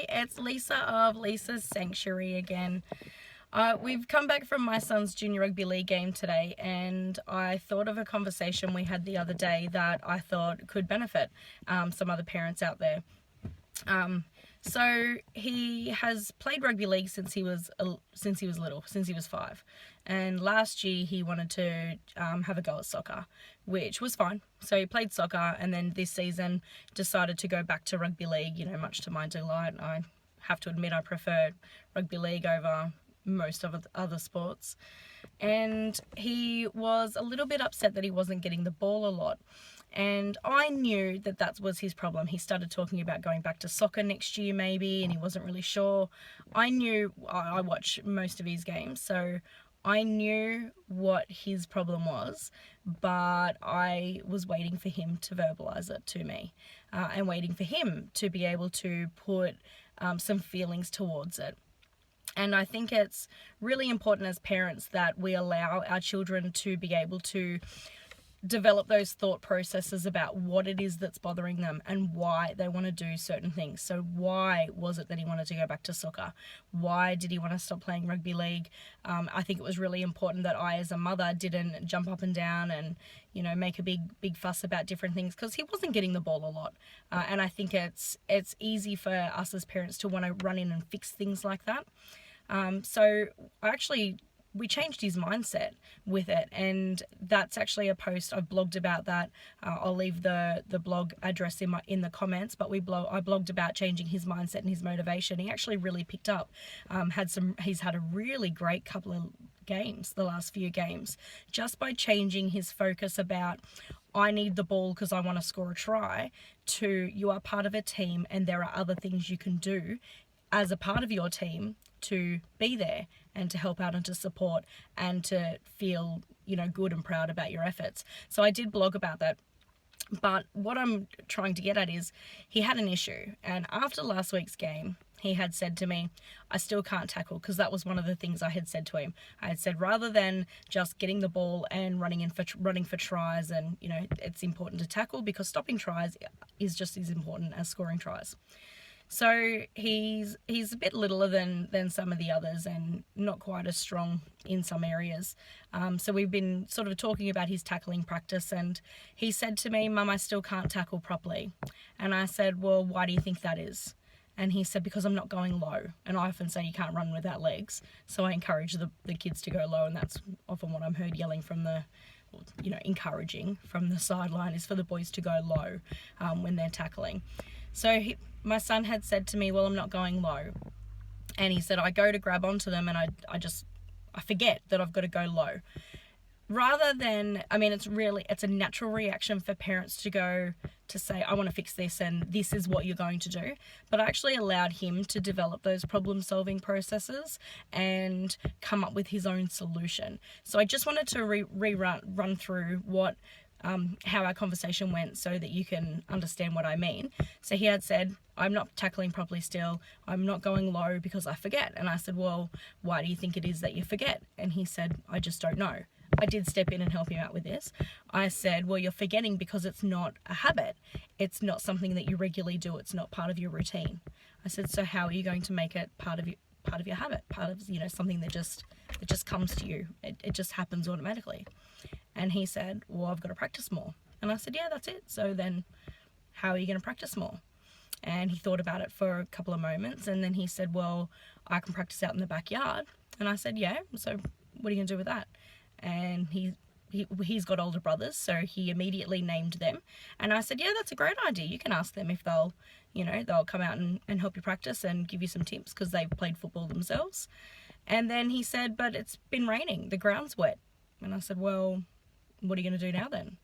Hi, it's Lisa of Lisa's Sanctuary again. We've come back from my son's junior rugby league game today, and I thought of a conversation we had the other day that I thought could benefit some other parents out there. So he has played rugby league since he was little, since he was 5, and last year he wanted to have a go at soccer, which was fine. So he played soccer, and then this season decided to go back to rugby league. You know, much to my delight. I have to admit I prefer rugby league over most of the other sports, and he was a little bit upset that he wasn't getting the ball a lot. And I knew that was his problem. He started talking about going back to soccer next year maybe, and he wasn't really sure. I knew, I watch most of his games, so I knew what his problem was, but I was waiting for him to verbalize it to me, and waiting for him to be able to put some feelings towards it. And I think it's really important as parents that we allow our children to be able to develop those thought processes about what it is that's bothering them and why they want to do certain things. So why was it that he wanted to go back to soccer? Why did he want to stop playing rugby league? I think it was really important that I, as a mother, didn't jump up and down and, you know, make a big fuss about different things, because he wasn't getting the ball a lot. And I think it's easy for us as parents to want to run in and fix things like that. So we changed his mindset with it, and that's actually a post I've blogged about that. I'll leave the blog address in the comments, but I blogged about changing his mindset and his motivation. He actually really picked up. He's had a really great couple of games, the last few games, just by changing his focus about, I need the ball because I want to score a try, to you are part of a team and there are other things you can do as a part of your team to be there and to help out and to support and to feel, you know, good and proud about your efforts. So I did blog about that. But what I'm trying to get at is, he had an issue, and after last week's game, he had said to me, I still can't tackle, because that was one of the things I had said to him. I had said, rather than just getting the ball and running for tries, and, you know, it's important to tackle because stopping tries is just as important as scoring tries. So he's a bit littler than some of the others, and not quite as strong in some areas. So we've been sort of talking about his tackling practice, and he said to me, Mum, I still can't tackle properly. And I said, well, why do you think that is? And he said, because I'm not going low. And I often say you can't run without legs. So I encourage the kids to go low, and that's often what I'm heard yelling from encouraging from the sideline, is for the boys to go low when they're tackling. So my son had said to me, well, I'm not going low. And he said, I go to grab onto them and I forget that I've got to go low. Rather than, it's a natural reaction for parents to say, I want to fix this and this is what you're going to do. But I actually allowed him to develop those problem-solving processes and come up with his own solution. So I just wanted to run through how our conversation went so that you can understand what I mean. So he had said, I'm not tackling properly still. I'm not going low because I forget. And I said, well, why do you think it is that you forget? And he said, I just don't know. I did step in and help him out with this. I said, well, you're forgetting because it's not a habit. It's not something that you regularly do. It's not part of your routine. I said, so how are you going to make it part of your habit? Part of, something that just comes to you. It just happens automatically. And he said, well, I've got to practice more. And I said, yeah, that's it. So then how are you going to practice more? And he thought about it for a couple of moments, and then he said, well, I can practice out in the backyard. And I said, yeah, so what are you going to do with that? And he's got older brothers, so he immediately named them. And I said, yeah, that's a great idea. You can ask them if they'll come out and help you practice and give you some tips, because they've played football themselves. And then he said, but it's been raining, the ground's wet. And I said, well, what are you going to do now then?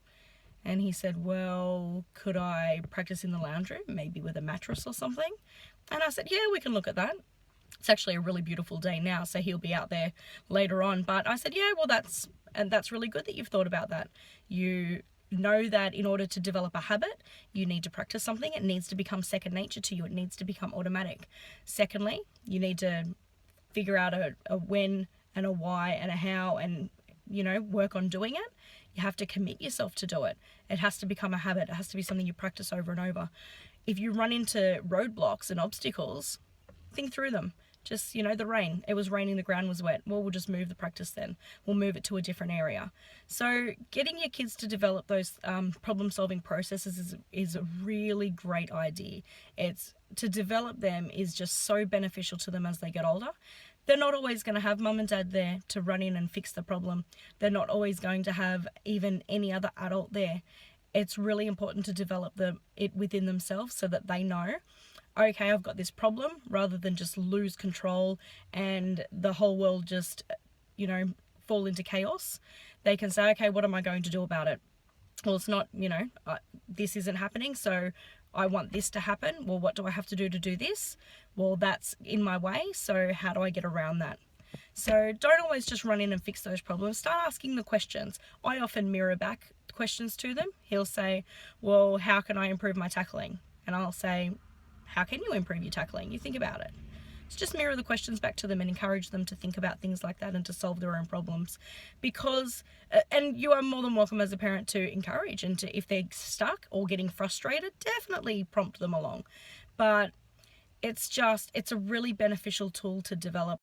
And he said, well, could I practice in the lounge room, maybe with a mattress or something? And I said, yeah, we can look at that. It's actually a really beautiful day now, so he'll be out there later on. But I said, yeah, well, that's really good that you've thought about that. You know that in order to develop a habit, you need to practice something. It needs to become second nature to you. It needs to become automatic. Secondly, you need to figure out a when and a why and a how, and work on doing it. You have to commit yourself to do it. It has to become a habit. It has to be something you practice over and over. If you run into roadblocks and obstacles, think through them. Just, the rain. It was raining, the ground was wet. Well, we'll just move the practice then. We'll move it to a different area. So getting your kids to develop those problem-solving processes is a really great idea. To develop them is just so beneficial to them as they get older. They're not always going to have mum and dad there to run in and fix the problem. They're not always going to have even any other adult there. It's really important to develop it within themselves so that they know, okay, I've got this problem, rather than just lose control and the whole world just, fall into chaos. They can say, okay, what am I going to do about it? Well, it's not, this isn't happening, so I want this to happen. Well, what do I have to do this? Well, that's in my way, so how do I get around that? So don't always just run in and fix those problems. Start asking the questions. I often mirror back questions to them. He'll say, well, how can I improve my tackling? And I'll say, how can you improve your tackling? You think about it. So just mirror the questions back to them and encourage them to think about things like that and to solve their own problems. Because, and you are more than welcome as a parent to encourage, and if they're stuck or getting frustrated, definitely prompt them along. But it's a really beneficial tool to develop